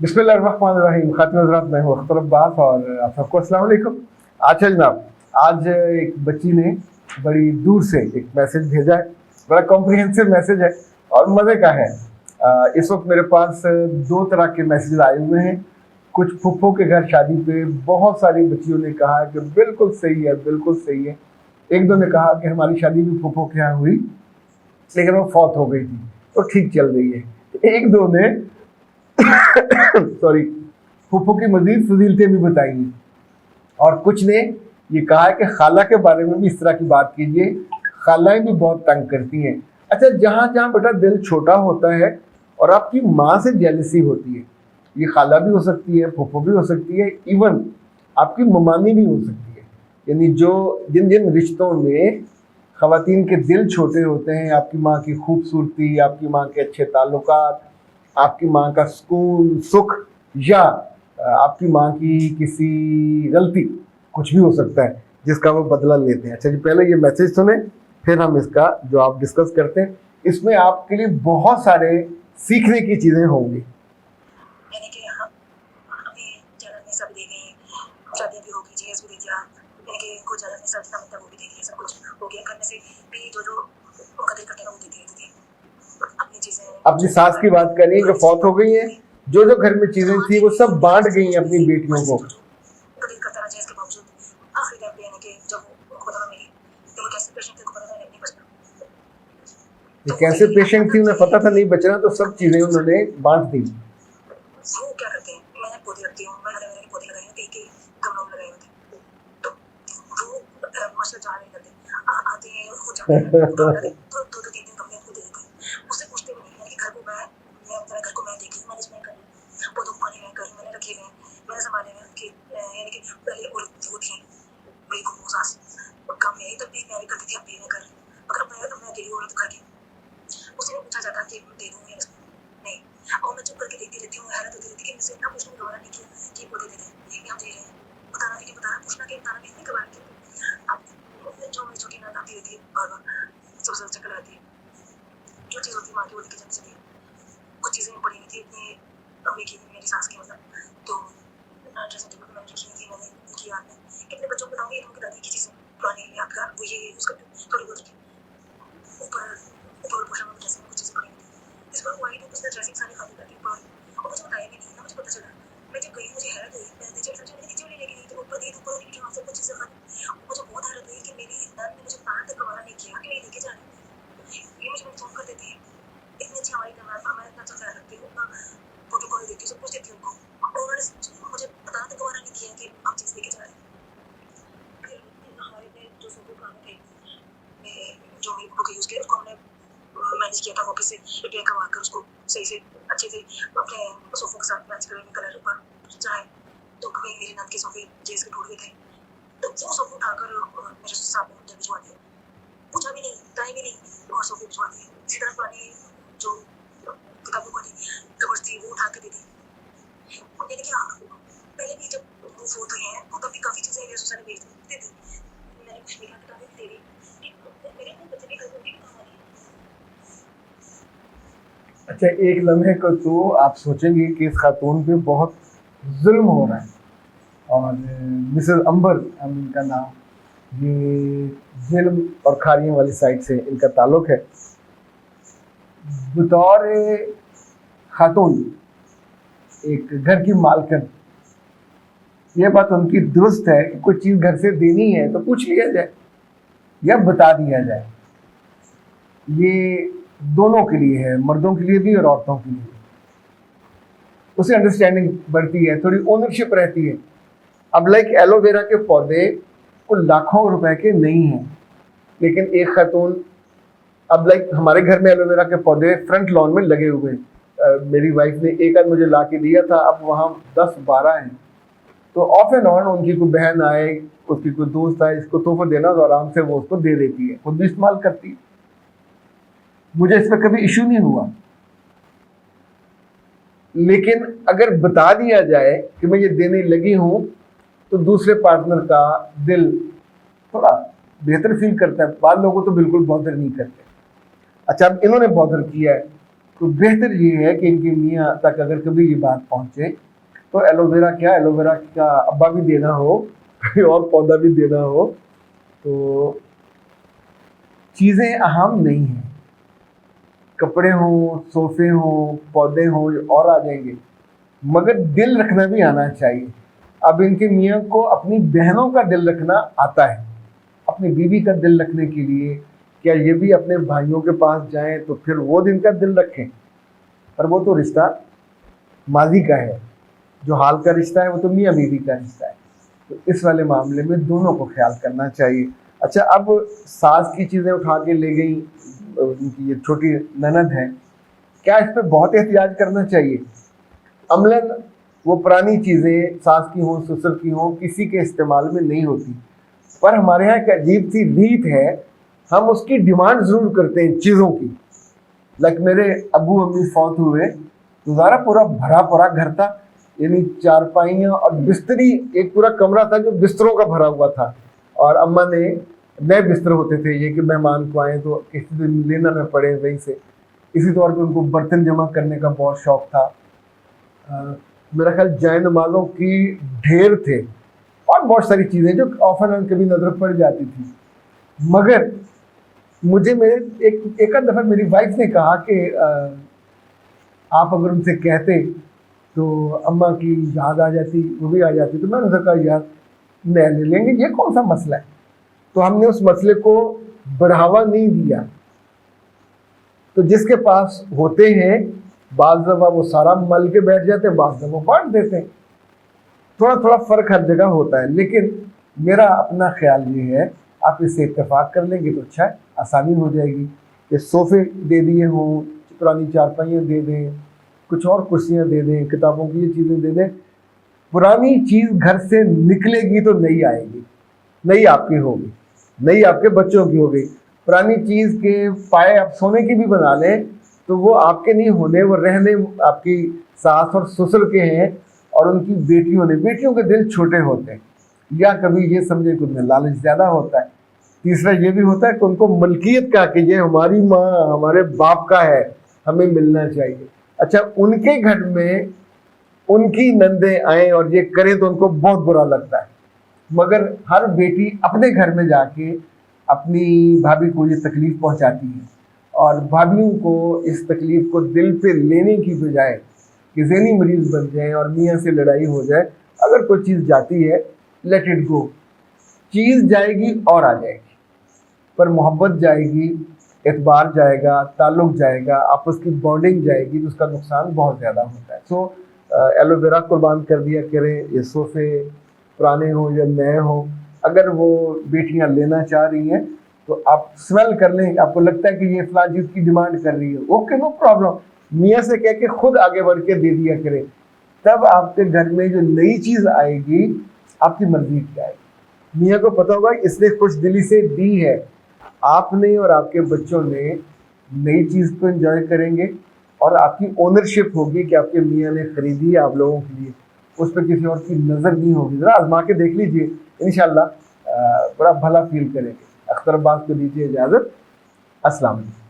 बिस्मिल्लाहिर्रहमानिर्रहीम। खातिन हज़रात, मैं हूँ अख्तर अब्बास और आप सबको अस्सलाम वालेकुम। अच्छा जनाब, आज एक बच्ची ने बड़ी दूर से एक मैसेज भेजा है। बड़ा कॉम्प्रिहेंसिव मैसेज है और मज़े का है। इस वक्त मेरे पास दो तरह के मैसेज आए हुए हैं। कुछ फुफ्फो के घर शादी पे बहुत सारी बच्चियों ने कहा कि बिल्कुल सही है, बिल्कुल सही है। एक दो ने कहा कि हमारी शादी भी फुफ्फो के यहाँ हुई लेकिन वो फौत हो गई थी तो ठीक चल रही है। एक दो ने सॉरी, फूफो की मजीद फजीलतें भी बताई हैं और कुछ ने ये कहा है कि खाला के बारे में भी इस तरह की बात कीजिए, खालाएं भी बहुत तंग करती हैं। अच्छा, जहाँ जहाँ बेटा दिल छोटा होता है और आपकी माँ से जेलसी होती है, ये खाला भी हो सकती है, फूफो भी हो सकती है, इवन आपकी ममानी भी हो सकती है। यानी जो जिन जिन रिश्तों में ख़वातीन के दिल छोटे होते हैं, आपकी माँ की खूबसूरती, आपकी माँ के अच्छे ताल्लुकात, आपकी माँ का सुकून सुख, या आपकी माँ की किसी गलती, कुछ भी हो सकता है जिसका वो बदला लेते हैं। अच्छा जी, पहले ये मैसेज सुने फिर हम इसका जवाब डिस्कस करते हैं। इसमें आपके लिए बहुत सारे सीखने की चीज़ें होंगी। यानी कि हम अभी जलन में सब दे गए, शादी भी होगी, जीएस भी दे दिया, यानी कि कुछ जलन में सब तक वो भी दे दिया, सब कुछ हो गया। करने से भी जो जो वो कदर करते हैं वो देते थे अपनी चीजें। अपनी सास की बात करिए जो फौत हो गई है, जो जो घर में चीज़ें थी वो सब बांट गई हैं अपनी बेटियों को। कदर करता रहा इसके बावजूद आखिरी टाइम पे यानी कि जब उनको पता मेरी तो वो कैसे पेशेंट थे, को पता था नहीं बचना, ये कैसे पेशेंट थी उन्हें पता था नहीं बचना, तो सब चीज़ें उन्होंने बांट दी। वो क्या करते हैं, मैं पौधे रखती हूँ, मैं अलग अलग पौधे लगाए हैं, कई गमलों में लगाए होते, तो वो माशा जा नहीं करते, आते हैं हो जाते हैं तो दो दो तीन दिन गमले को दे देते हैं, उससे पूछते भी नहीं। यानी कि घर को मैं अपने घर को मैं देख रही हूँ, मैनेजमेंट कर रही हूँ, पौधों को पानी मैं कर रही हूँ, मैंने रखे हुए हैं, मैंने संभाले हुए उनके। यानी कि पहले वो थी मेरी को सास कम नहीं, तब भी मैं करती थी, अब भी मैं कर रही हूँ। अगर मैं अकेली हो रही तो करके उससे नहीं पूछा जाता कि दे दूँ या नहीं, और मैं चुप करके देखती रहती हूँ, हैरत होती रहती है कि मुझसे इतना पूछने दोबारा नहीं किया कि वो दे देते हैं या दे रहे हैं, बताना भी नहीं, बताना पूछना कि बताना भी नहीं कबार के। अब जो मेरी छोटी ननद आती रहती है बार बार सबसे चक्कर लगाती है, जो चीज़ होती है माँ की वो लेके जाती चली। कुछ चीज़ें पड़ी हुई थी अपनी अम्मी की, मेरी सास की, मतलब तो ड्रेसिंग टेबल पर मैंने रखी हुई थी, मैंने उनकी याद में कितने बच्चों को बताऊँगी उनकी दादी की चीज़ें पुरानी यादगार, वो ये उसका थोड़ी बहुत ऊपर ऊपर पोषण में ड्रेसिंग में कुछ चीज़ें पड़ी हुई थी। इस बार वो आई तो उसने ड्रेसिंग सारी खाली कर दी ऊपर, और मुझे बताया भी नहीं ना, मुझे पता चला। मैं जब गई मुझे हैरत हुई, मैंने नीचे समझा मैंने नीचे लेके गई तो ऊपर दी, ऊपर उनकी वहाँ से कुछ चीज़ें खाली। मुझे बहुत हैरत हुई कि मेरी नन ने मुझे बताना तक गवारा नहीं किया कि मैं लेके जा रही हूँ। ये मुझे फ़ोन कर देती है, इतनी अच्छी हमारी ननद, मैं इतना अच्छा ख्याल रखती हूँ, अपना प्रोटोकॉल देती हूँ, सब कुछ देती हूँ उनको, और उन्होंने मुझे बताना तक गवारा नहीं किया कि आप चीज़ लेके जा रहे हैं। फिर हमारे में जो सोफे पुराने थे, जो मेरी बुक यूज़ किया उसको हमने मैनेज किया था वापस से रिपेयर करवा कर उसको सही से अच्छे से अपने सोफों के साथ मैच करेंगे, कलर ऊपर चाहे तो कभी मेरी नंद के सोफे जेस के टूट गए थे, तो वो सोफे उठाकर मेरे सामने मुझे भिजवा दिया, पूछा भी नहीं, टाइम भी नहीं, और सोफे भिजवा दिए। इसी तरह पुरानी जो किताबों वाली कवर्स थी वो उठा के दे दी। मैंने क्या पहले भी जब वो फोट हुए हैं तो तब भी काफ़ी चीज़ें ये सोसाइटी बेच देती थी, मैंने कुछ लिखा किताबें भी दे दी, मेरे अपने बच्चे भी घर में भी काम आ रही है। अच्छा, एक लम्हे को तो आप सोचेंगे कि इस खातून पे बहुत जुल्म हो रहा है, और मिसेस अंबर इनका नाम, ये जिल्म और खारियों वाली साइड से इनका ताल्लुक़ है। बतौर खातून एक घर की मालकिन, ये बात उनकी दुरुस्त है कि कोई चीज़ घर से देनी है तो पूछ लिया जाए या बता दिया जाए। ये दोनों के लिए है, मर्दों के लिए भी और औरतों के लिए भी। उससे अंडरस्टैंडिंग बढ़ती है, थोड़ी ओनरशिप रहती है। अब लाइक एलोवेरा के पौधे को लाखों रुपए के नहीं हैं, लेकिन एक खातून, अब लाइक हमारे घर में एलोवेरा के पौधे फ्रंट लॉन में लगे हुए हैं। मेरी वाइफ ने एक आध मुझे ला के दिया था, अब वहाँ 10-12 हैं। तो ऑफ एंड ऑन उनकी कोई बहन आए, उसकी कोई दोस्त आए, इसको तोहफा देना तो आराम से वो उसको दे देती है, खुद भी इस्तेमाल करती है। मुझे इस पर कभी इशू नहीं हुआ, लेकिन अगर बता दिया जाए कि मैं ये देने लगी हूँ तो दूसरे पार्टनर का दिल थोड़ा बेहतर फील करता है। बाद लोगों तो बिल्कुल बॉदर नहीं करते। अच्छा, अब इन्होंने बॉदर किया है तो बेहतर ये है कि इनके मियाँ तक अगर कभी ये बात पहुँचे तो एलोवेरा क्या, एलोवेरा का अब्बा भी देना हो कोई और पौधा भी देना हो, तो चीज़ें अहम नहीं हैं। कपड़े हों, सोफे हों, पौधे हों, और आ जाएंगे, मगर दिल रखना भी आना चाहिए। अब इनके मियाँ को अपनी बहनों का दिल रखना आता है, अपनी बीवी का दिल रखने के लिए क्या ये भी अपने भाइयों के पास जाएं तो फिर वो दिन का दिल रखें? पर वो तो रिश्ता माजी का है, जो हाल का रिश्ता है वो तो मियाँ बीवी का रिश्ता है। तो इस वाले मामले में दोनों को ख्याल करना चाहिए। अच्छा, अब सास की चीज़ें उठा के ले गई उनकी ये छोटी ननद है, क्या इस पर बहुत एहतियात करना चाहिए? अमलन वो पुरानी चीज़ें सास की हों, ससुर की हों, किसी के इस्तेमाल में नहीं होती, पर हमारे यहाँ एक अजीब सी रीत है, हम उसकी डिमांड ज़रूर करते हैं चीज़ों की। लाइक मेरे अबू अम्मी फौत हुए तो ज़ारा पूरा भरा पड़ा घर था, यानी चारपाइयाँ और बिस्तरी, एक पूरा कमरा था जो बिस्तरों का भरा हुआ था, और अम्मा ने नए बिस्तर होते थे ये कि मेहमान को आए तो किसी दिन लेना न पड़े वहीं से। इसी तौर पे उनको बर्तन जमा करने का बहुत शौक़ था। मेरा ख्याल जय नमाज़ों की ढेर थे और बहुत सारी चीज़ें जो ऑफन कभी नज़र पड़ जाती थी। मगर मुझे मेरे एक आध दफ़ा मेरी वाइफ ने कहा कि आप अगर उनसे कहते तो अम्मा की याद आ जाती, वो भी आ जाती। तो मैंने कहा यार नया ले लेंगे, ये कौन सा मसला है। तो हमने उस मसले को बढ़ावा नहीं दिया। तो जिसके पास होते हैं बाज़ दफ़ा वो सारा मल के बैठ जाते हैं, बाज़ दफ़ा बांट देते हैं। थोड़ा थोड़ा फ़र्क हर जगह होता है, लेकिन मेरा अपना ख्याल ये है आप इससे इत्तेफाक कर लेंगे तो अच्छा है, आसानी हो जाएगी। कि सोफ़े दे दिए हों, पुरानी चारपाइयाँ दे दें, कुछ और कुर्सियाँ दे दें, किताबों की ये चीज़ें दे दें। पुरानी चीज़ घर से निकलेगी तो नई आएगी, नई आपकी होगी, नई आपके बच्चों की होगी। पुरानी चीज़ के पाए आप सोने की भी बना लें तो वो आपके नहीं होने, वो रहने आपकी सास और ससुर के हैं और उनकी बेटियों ने। बेटियों के दिल छोटे होते हैं, या कभी ये समझे कि उनमें लालच ज़्यादा होता है। तीसरा ये भी होता है कि उनको मलकियत का कि ये हमारी माँ हमारे बाप का है, हमें मिलना चाहिए। अच्छा, उनके घर में उनकी नंदें आएँ और ये करें तो उनको बहुत बुरा लगता है, मगर हर बेटी अपने घर में जाके अपनी भाभी को ये तकलीफ़ पहुंचाती है, और भाभीयों को इस तकलीफ़ को दिल पे लेने की बजाय कि ज़हनी मरीज़ बन जाएं और मियाँ से लड़ाई हो जाए। अगर कोई चीज़ जाती है लेट इट गो, चीज़ जाएगी और आ जाएगी, पर मोहब्बत जाएगी, एतबार जाएगा, ताल्लुक़ जाएगा, आपस की बॉन्डिंग जाएगी, तो उसका नुकसान बहुत ज़्यादा होता है। सो एलोवेरा कुर्बान कर दिया करें, ये सोफ़े पुराने हों या नए हों। अगर वो बेटियां लेना चाह रही हैं तो आप स्मेल कर लें, आपको लगता है कि ये फलां चीज़ की डिमांड कर रही है, ओके नो प्रॉब्लम, मियाँ से कह के खुद आगे बढ़ के दे दिया करें। तब आपके घर में जो नई चीज़ आएगी आपकी मर्जी की आएगी। मियाँ को पता होगा इसने खुश दिली से दी है, आपने और आपके बच्चों ने नई चीज़ को एंजॉय करेंगे और आपकी ओनरशिप होगी कि आपके मियाँ ने खरीदी है आप लोगों के लिए, उस पर किसी और की नज़र नहीं होगी। ज़रा आजमा के देख लीजिए, इंशाल्लाह बड़ा भला फील करेंगे। अख्तर अब्बास को दीजिए इजाज़त। अस्सलाम वालेकुम।